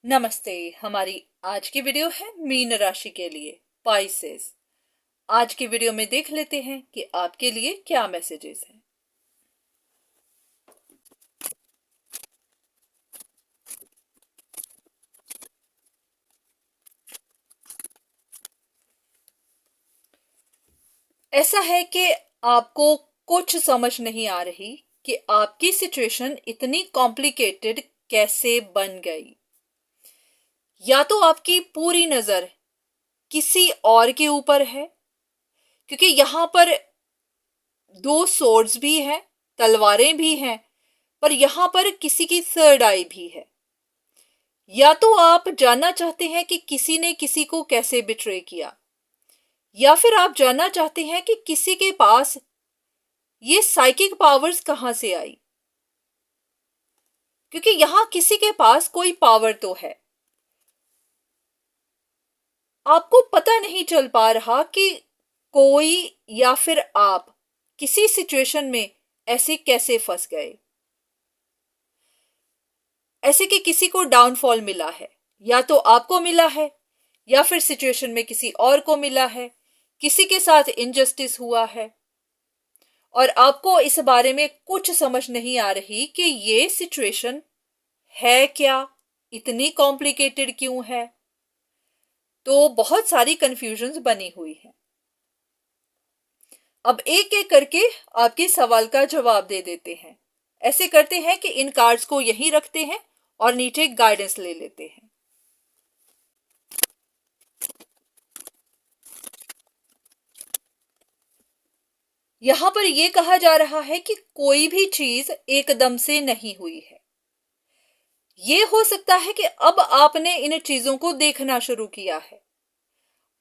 नमस्ते। हमारी आज की वीडियो है मीन राशि के लिए, पाइसेस। आज की वीडियो में देख लेते हैं कि आपके लिए क्या मैसेजेस हैं। ऐसा है कि आपको कुछ समझ नहीं आ रही कि आपकी सिचुएशन इतनी कॉम्प्लिकेटेड कैसे बन गई। या तो आपकी पूरी नजर किसी और के ऊपर है, क्योंकि यहां पर दो सोर्ड्स भी हैं, तलवारें भी हैं, पर यहां पर किसी की थर्ड आई भी है। या तो आप जानना चाहते हैं कि किसी ने किसी को कैसे बिट्रे किया, या फिर आप जानना चाहते हैं कि किसी के पास ये साइकिक पावर्स कहां से आई, क्योंकि यहां किसी के पास कोई पावर तो है। आपको पता नहीं चल पा रहा कि कोई या फिर आप किसी सिचुएशन में ऐसे कैसे फंस गए। ऐसे कि किसी को डाउनफॉल मिला है, या तो आपको मिला है या फिर सिचुएशन में किसी और को मिला है, किसी के साथ इनजस्टिस हुआ है और आपको इस बारे में कुछ समझ नहीं आ रही कि ये सिचुएशन है क्या, इतनी कॉम्प्लिकेटेड क्यों है। तो बहुत सारी कंफ्यूजन्स बनी हुई है। अब एक एक करके आपके सवाल का जवाब दे देते हैं। ऐसे करते हैं कि इन कार्ड्स को यहीं रखते हैं और नीचे गाइडेंस ले लेते हैं। यहां पर यह कहा जा रहा है कि कोई भी चीज एकदम से नहीं हुई है। ये हो सकता है कि अब आपने इन चीजों को देखना शुरू किया है।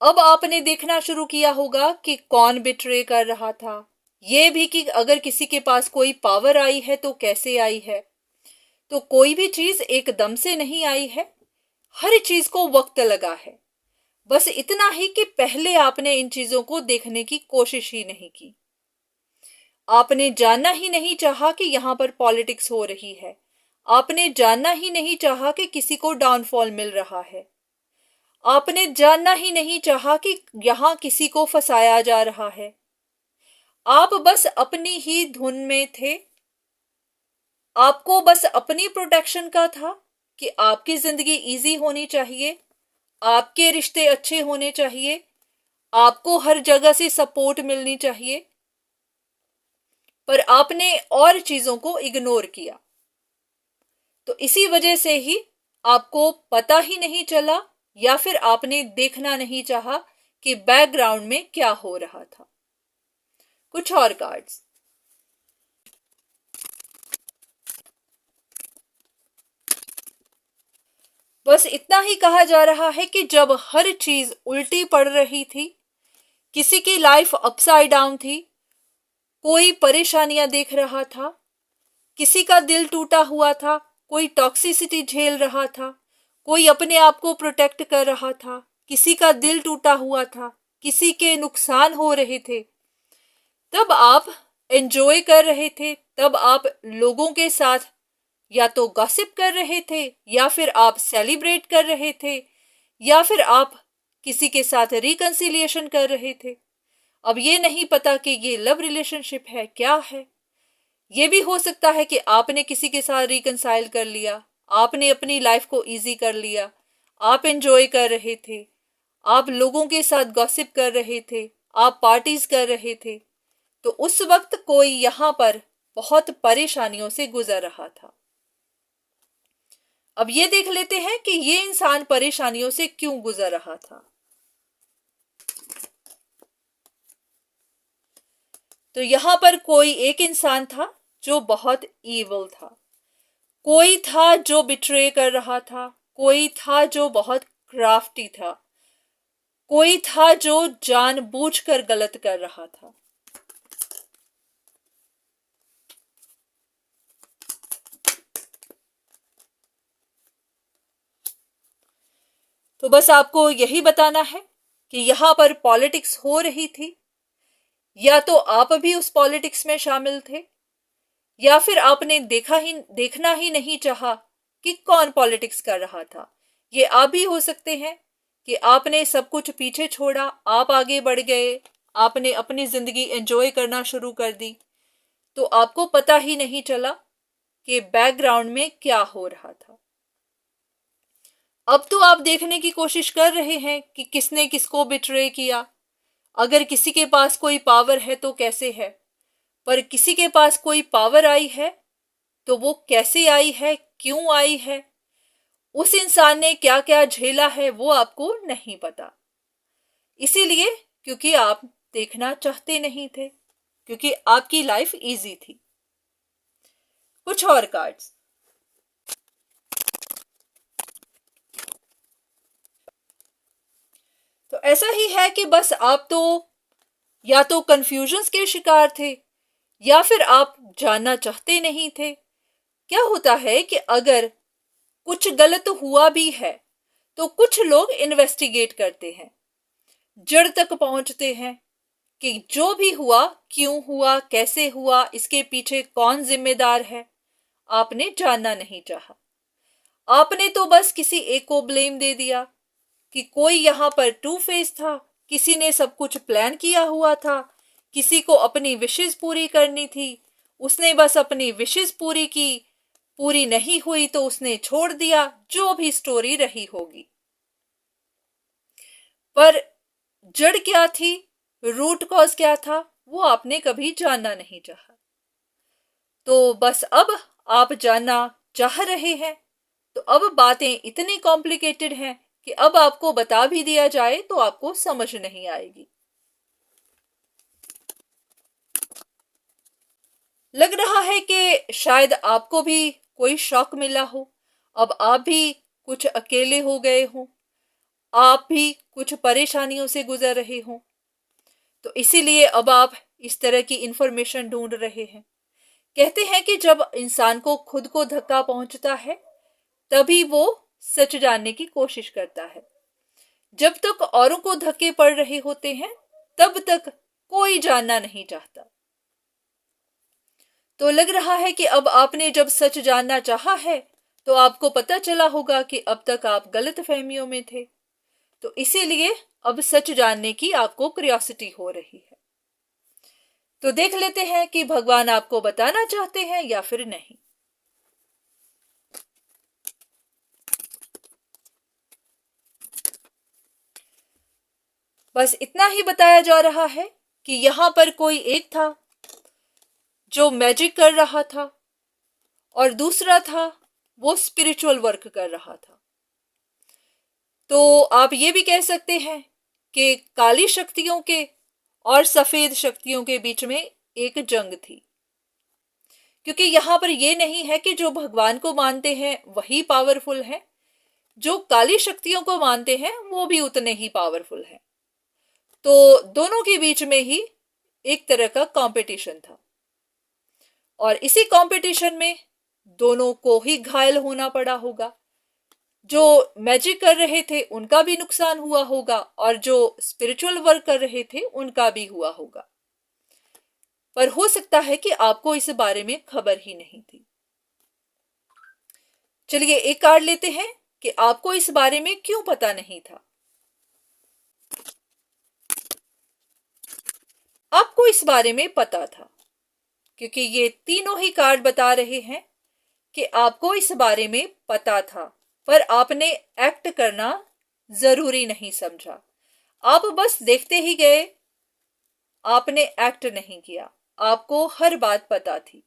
अब आपने देखना शुरू किया होगा कि कौन बिट्रे कर रहा था, ये भी कि अगर किसी के पास कोई पावर आई है तो कैसे आई है। तो कोई भी चीज एकदम से नहीं आई है, हर चीज को वक्त लगा है। बस इतना ही कि पहले आपने इन चीजों को देखने की कोशिश ही नहीं की। आपने जानना ही नहीं चाहा कि यहां पर पॉलिटिक्स हो रही है। आपने जानना ही नहीं चाहा कि किसी को डाउनफॉल मिल रहा है। आपने जानना ही नहीं चाहा कि यहां किसी को फंसाया जा रहा है। आप बस अपनी ही धुन में थे। आपको बस अपनी प्रोटेक्शन का था कि आपकी जिंदगी इजी होनी चाहिए, आपके रिश्ते अच्छे होने चाहिए, आपको हर जगह से सपोर्ट मिलनी चाहिए। पर आपने और चीजों को इग्नोर किया। तो इसी वजह से ही आपको पता ही नहीं चला, या फिर आपने देखना नहीं चाहा कि बैकग्राउंड में क्या हो रहा था। कुछ और कार्ड्स। बस इतना ही कहा जा रहा है कि जब हर चीज उल्टी पड़ रही थी, किसी की लाइफ अपसाइड डाउन थी, कोई परेशानियां देख रहा था, किसी का दिल टूटा हुआ था, कोई टॉक्सिसिटी झेल रहा था, कोई अपने आप को प्रोटेक्ट कर रहा था, किसी का दिल टूटा हुआ था, किसी के नुकसान हो रहे थे, तब आप एंजॉय कर रहे थे। तब आप लोगों के साथ या तो गॉसिप कर रहे थे, या फिर आप सेलिब्रेट कर रहे थे, या फिर आप किसी के साथ रिकंसिलिएशन कर रहे थे। अब ये नहीं पता कि ये लव रिलेशनशिप है क्या है। ये भी हो सकता है कि आपने किसी के साथ रिकंसाइल कर लिया, आपने अपनी लाइफ को इजी कर लिया, आप एंजॉय कर रहे थे, आप लोगों के साथ गॉसिप कर रहे थे, आप पार्टीज कर रहे थे। तो उस वक्त कोई यहां पर बहुत परेशानियों से गुजर रहा था। अब ये देख लेते हैं कि ये इंसान परेशानियों से क्यों गुजर रहा था। तो यहां पर कोई एक इंसान था जो बहुत ईवल था, कोई था जो बिट्रे कर रहा था, कोई था जो बहुत क्राफ्टी था, कोई था जो जानबूझकर गलत कर रहा था। तो बस आपको यही बताना है कि यहां पर पॉलिटिक्स हो रही थी, या तो आप भी उस पॉलिटिक्स में शामिल थे, या फिर आपने देखना ही नहीं चाहा कि कौन पॉलिटिक्स कर रहा था, ये आप भी हो सकते हैं कि आपने सब कुछ पीछे छोड़ा, आप आगे बढ़ गए, आपने अपनी जिंदगी एंजॉय करना शुरू कर दी, तो आपको पता ही नहीं चला कि बैकग्राउंड में क्या हो रहा था। अब तो आप देखने की कोशिश कर रहे हैं कि किसने किसको बिट्रे किया। अगर किसी के पास कोई पावर है तो कैसे है, पर किसी के पास कोई पावर आई है तो वो कैसे आई है, क्यों आई है, उस इंसान ने क्या क्या झेला है, वो आपको नहीं पता। इसीलिए क्योंकि आप देखना चाहते नहीं थे, क्योंकि आपकी लाइफ इजी थी। कुछ और कार्ड्स। तो ऐसा ही है कि बस आप तो या तो कंफ्यूजन्स के शिकार थे, या फिर आप जानना चाहते नहीं थे। क्या होता है कि अगर कुछ गलत हुआ भी है तो कुछ लोग इन्वेस्टिगेट करते हैं, जड़ तक पहुंचते हैं कि जो भी हुआ, क्यों हुआ, कैसे हुआ, इसके पीछे कौन जिम्मेदार है। आपने जानना नहीं चाहा, आपने तो बस किसी एक को ब्लेम दे दिया कि कोई यहां पर टू फेस था, किसी ने सब कुछ प्लान किया हुआ था, किसी को अपनी विशेष पूरी करनी थी, उसने बस अपनी विशेष पूरी की, पूरी नहीं हुई तो उसने छोड़ दिया, जो भी स्टोरी रही होगी। पर जड़ क्या थी, रूट कॉज क्या था, वो आपने कभी जानना नहीं चाहा। तो बस अब आप जानना चाह रहे हैं, तो अब बातें इतनी कॉम्प्लिकेटेड हैं कि अब आपको बता भी दिया जाए तो आपको समझ नहीं आएगी। लग रहा है कि शायद आपको भी कोई शॉक मिला हो, अब आप भी कुछ अकेले हो गए हो, आप भी कुछ परेशानियों से गुजर रहे हो, तो इसीलिए अब आप इस तरह की इंफॉर्मेशन ढूंढ रहे हैं। कहते हैं कि जब इंसान को खुद को धक्का पहुंचता है तभी वो सच जानने की कोशिश करता है। जब तक औरों को धक्के पड़ रहे होते हैं तब तक कोई जानना नहीं चाहता। तो लग रहा है कि अब आपने जब सच जानना चाहा है तो आपको पता चला होगा कि अब तक आप गलत फहमियों में थे, तो इसीलिए अब सच जानने की आपको क्यूरियोसिटी हो रही है। तो देख लेते हैं कि भगवान आपको बताना चाहते हैं या फिर नहीं। बस इतना ही बताया जा रहा है कि यहां पर कोई एक था जो मैजिक कर रहा था और दूसरा था वो स्पिरिचुअल वर्क कर रहा था। तो आप ये भी कह सकते हैं कि काली शक्तियों के और सफेद शक्तियों के बीच में एक जंग थी, क्योंकि यहां पर यह नहीं है कि जो भगवान को मानते हैं वही पावरफुल है, जो काली शक्तियों को मानते हैं वो भी उतने ही पावरफुल है। तो दोनों के बीच में ही एक तरह का कंपटीशन था, और इसी कंपटीशन में दोनों को ही घायल होना पड़ा होगा। जो मैजिक कर रहे थे उनका भी नुकसान हुआ होगा और जो स्पिरिचुअल वर्क कर रहे थे उनका भी हुआ होगा, पर हो सकता है कि आपको इस बारे में खबर ही नहीं थी। चलिए एक कार्ड लेते हैं कि आपको इस बारे में क्यों पता नहीं था। आपको इस बारे में पता था, क्योंकि ये तीनों ही कार्ड बता रहे हैं कि आपको इस बारे में पता था, पर आपने एक्ट करना जरूरी नहीं समझा। आप बस देखते ही गए, आपने एक्ट नहीं किया। आपको हर बात पता थी।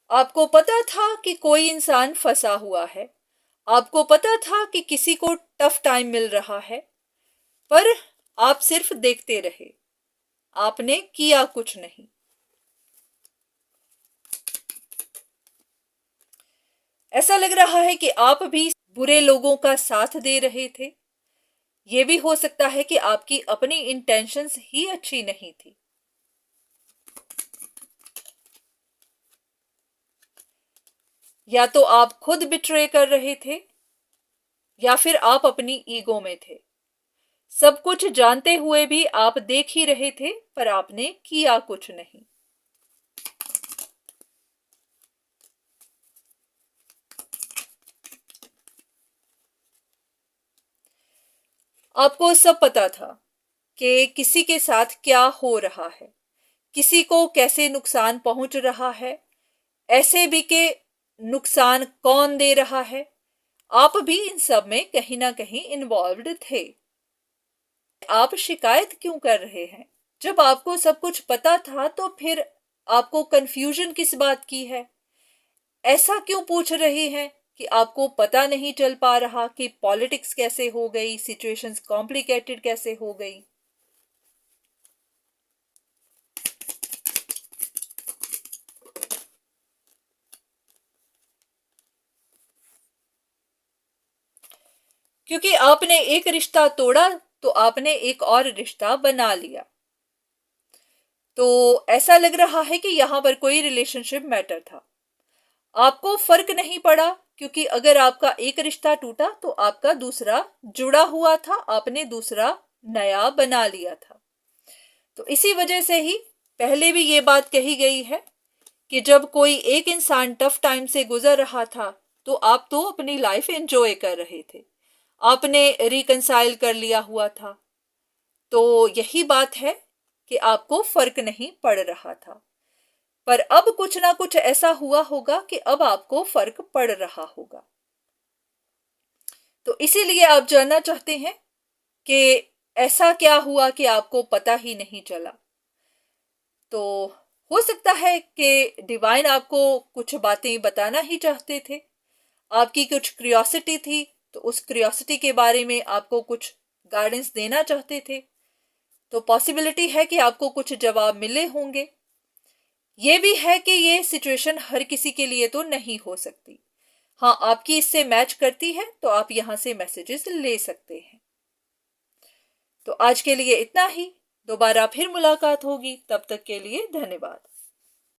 आपको पता था कि कोई इंसान फंसा हुआ है, आपको पता था कि किसी को टफ टाइम मिल रहा है, पर आप सिर्फ देखते रहे, आपने किया कुछ नहीं। ऐसा लग रहा है कि आप भी बुरे लोगों का साथ दे रहे थे। यह भी हो सकता है कि आपकी अपनी इंटेंशंस ही अच्छी नहीं थी। या तो आप खुद बिट्रे कर रहे थे या फिर आप अपनी ईगो में थे। सब कुछ जानते हुए भी आप देख ही रहे थे, पर आपने किया कुछ नहीं। आपको सब पता था कि किसी के साथ क्या हो रहा है, किसी को कैसे नुकसान पहुंच रहा है, ऐसे भी कि नुकसान कौन दे रहा है। आप भी इन सब में कहीं ना कहीं इन्वॉल्व्ड थे। आप शिकायत क्यों कर रहे हैं? जब आपको सब कुछ पता था तो फिर आपको कंफ्यूजन किस बात की है? ऐसा क्यों पूछ रहे हैं कि आपको पता नहीं चल पा रहा कि पॉलिटिक्स कैसे हो गई, सिचुएशंस कॉम्प्लिकेटेड कैसे हो गई? क्योंकि आपने एक रिश्ता तोड़ा तो आपने एक और रिश्ता बना लिया। तो ऐसा लग रहा है कि यहां पर कोई रिलेशनशिप मैटर था। आपको फर्क नहीं पड़ा, क्योंकि अगर आपका एक रिश्ता टूटा तो आपका दूसरा जुड़ा हुआ था, आपने दूसरा नया बना लिया था। तो इसी वजह से ही पहले भी ये बात कही गई है कि जब कोई एक इंसान टफ टाइम से गुजर रहा था तो आप तो अपनी लाइफ एंजॉय कर रहे थे, आपने रिकंसाइल कर लिया हुआ था। तो यही बात है कि आपको फर्क नहीं पड़ रहा था। पर अब कुछ ना कुछ ऐसा हुआ होगा कि अब आपको फर्क पड़ रहा होगा। तो इसीलिए आप जानना चाहते हैं कि ऐसा क्या हुआ कि आपको पता ही नहीं चला। तो हो सकता है कि डिवाइन आपको कुछ बातें बताना ही चाहते थे, आपकी कुछ क्यूरियोसिटी थी, तो उस क्यूरियोसिटी के बारे में आपको कुछ गाइडेंस देना चाहते थे। तो पॉसिबिलिटी है कि आपको कुछ जवाब मिले होंगे। ये भी है कि ये सिचुएशन हर किसी के लिए तो नहीं हो सकती। हाँ, आपकी इससे मैच करती है तो आप यहां से मैसेजेस ले सकते हैं। तो आज के लिए इतना ही। दोबारा फिर मुलाकात होगी, तब तक के लिए धन्यवाद।